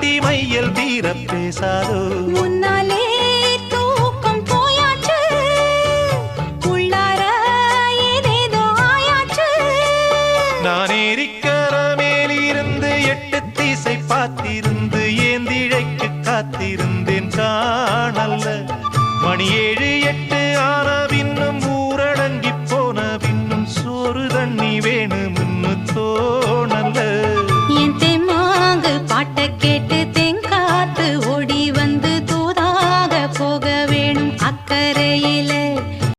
பத்தி மையல் தீர பேசாதோ முன்னாலே தூக்கம் போயாச்சு உள்ளார ஏதேதோ ஆயாச்சு நான் ஏரிக்கர மேலிருந்து 8 திசை பார்த்திருந்து ஏந்திழைக்கு காத்திருந்தேன் காணல்ல மணி 7